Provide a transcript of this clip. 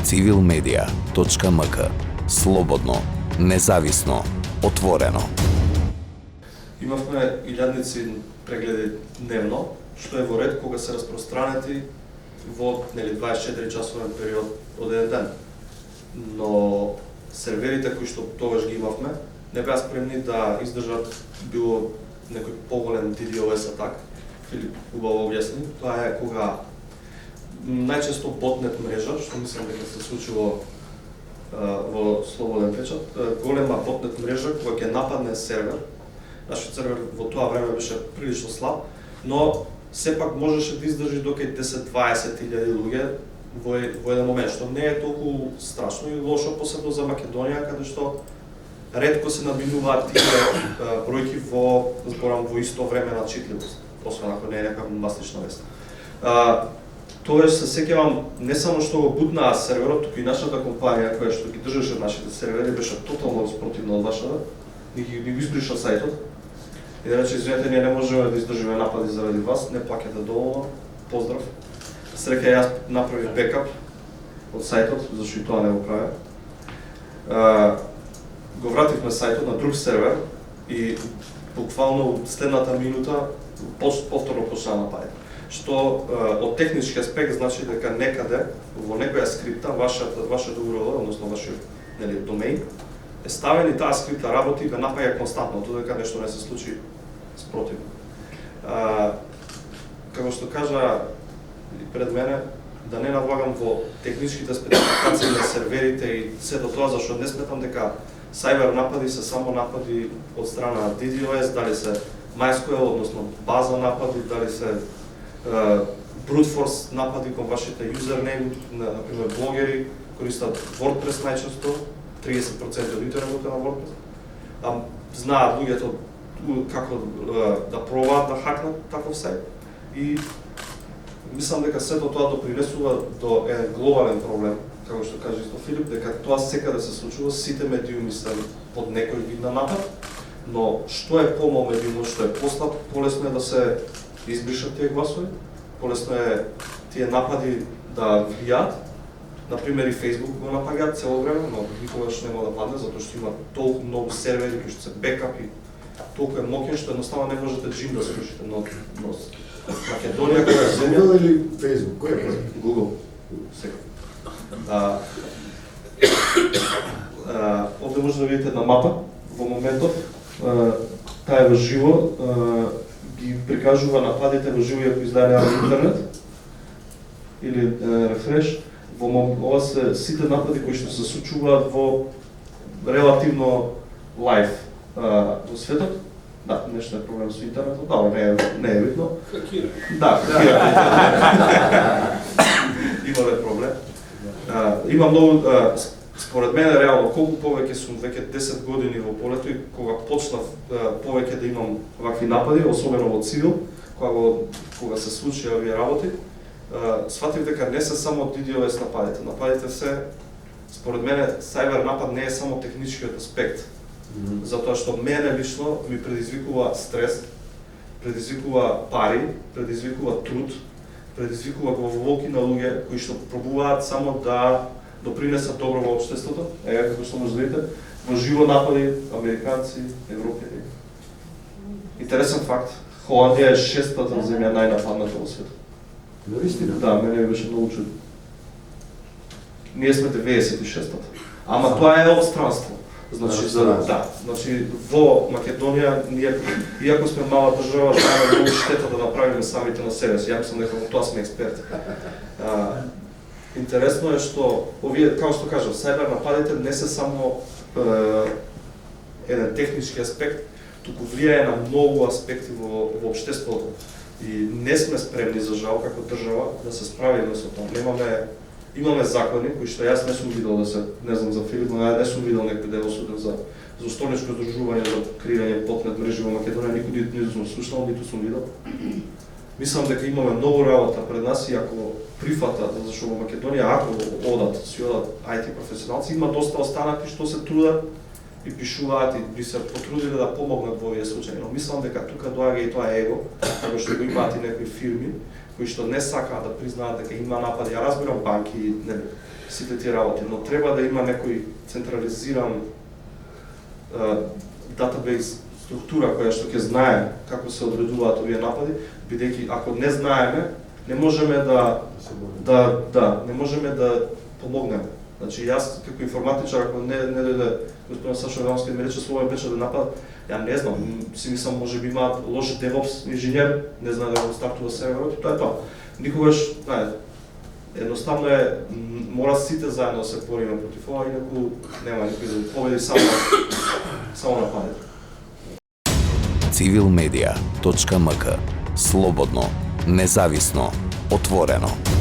civilmedia.mk. Слободно, независно, отворено. Имавме илјадници прегледи дневно, што е во ред кога се распространети во 24 часовен период од еден ден. Но серверите кои што тогаш ги имавме не беа спремни да издржат било некој поголем DDoS атак. Филип убаво објасни, тоа е кога најчесто ботнет мрежа, што мислам дека се случило во Слободен печат, голема ботнет мрежа кога ќе нападне сервер. Нашиот сервер во тоа време беше прилично слаб, но сепак можеше да издржи до 10-20 илјади луѓе во еден момент, што не е толку страшно и лошо, посебно за Македонија, каде што ретко се набинуваат тие бројки во исто време на читливост, освен ако не е нека маслична вест. Тоа се сеќавам не само што го бутнаа серверот, туку и нашата компанија која што ги држеше нашите сервери беше тотално спротивна од вашата, ни го избриша сајтот. И да рече, извинете, ние не можеме да издржиме напади заради вас, не плаќате доволно, поздрав. Среќа јас направив бекап од сајтот, зашто и тоа не го правя. Го вративме сајтот на друг сервер и буквално следната минута повторно почна напади. Што од технички аспект значи дека некаде во некоја скрипта вашето URL, односно вашиот домеин, е ставен и таа скрипта работи и га напаѓа константно, додека нешто не се случи спротивно. Како што кажа и пред мене, да не навлагам во техничките спецификации на серверите и сето тоа, зашто не сметам дека сайбер напади се само напади од страна на DDoS, дали се MySQL, односно база напади, дали се brute force напади кон вашите юзернейм, например блогери користат WordPress најчесто, 30% од интернетот на WordPress. Знаат луѓето како да пробаат да хакнат таков сајт и мислам дека сето тоа допринесува до еден глобален проблем, како што кажа исто Филип, дека тоа секаде се случува, сите медиуми се под некој вид на напад, но што е помал медиумот, што е послаб, полесно е да се избришат тие гласови, полесно е тие напади да влијат. Например и Facebook го напаѓаат цело време, но никогаш нема да падне, затоа што има толку многу сервери кои што се бекап и толку е моќен што едноставно не можете джим да скрушите, но Македонија која е земја... Google или Facebook? Кој е по-зак? Google. Сега. Овде може да видите на мапа во моментов, таа е во живо, ги прикажува нападите во живо ако издаде на интернет или рефреш. Ова се сите напади кои што се случуваат во релативно лайв во светот. Да, нешто е проблем со интернетот, да, не е видно. Хакира. Да, хакира. Имале проблем. Има многу, според мене, реално, колку повеќе сум веќе 10 години во полето и кога почнав повеќе да имам вакви напади, особено во цивил, кога се случи овие работи, сватив дека не се само DDoS нападите. Нападите се, според мене, сайбер напад не е само техничкиот аспект. Затоа што мене лично ми предизвикува стрес, предизвикува пари, предизвикува труд, предизвикува главолки на луѓе кои што пробуваат само да допринесат добро во општеството. Ега како што може да видите, во живо напади американци, европјани. Интересен факт, Холандија е 6-та земја најнападната во светот. Навистина? Да, мене беше многу чудно. Ние сме 96-та. Ама тоа е обстранство. Значи во Македонија ние иако сме мала држава, имаме многу штета да направиме самите на себе си. Ја мислам дека во тоа сме експерти. Интересно е што овие, како што кажав, сайбер нападите не се само еден технички аспект, туку влијае на многу аспекти во општеството. И не сме спремни за жал како држава да се справиме со тоа. Имаме закони кои што јас не сум видел не знам за Филип, но ја не сум видел некаде осуден за устойничко здружување за креирање ботнет мрежи во Македонија, никој ниту сум слушнал, ниту сум видел. Мислам дека имаме многу работа пред нас и ако прифатат, зашто во Македонија ако си одат IT професионалци, има доста останати што се трудат и пишуваат и би се потрудиле да помогнат во овие случаи. Но мислам дека тука доаѓа и тоа его, како што го имаат и некои фирми кои што не сакаат да признаат дека има напади. Ја разбирам банки, нели, сите тие работи, но треба да има некој централизиран датабейс структура која што ќе знае како се одредуваат овие напади, бидејќи ако не знаеме, не можеме не можеме да помогнеме. Значи јас како информатичар, ако не дојде господин Сашо Ивановски ми рече Слободен Печат да напад, ја не знам, си мислам можеби имаат лош DevOps инженер, не знае да го стартува серверот и тоа е тоа. Никогаш, едноставно мора сите заедно да се бориме против ова, инаку нема никој да победи само нападите. Civilmedia.mk. Слободно, независно, отворено.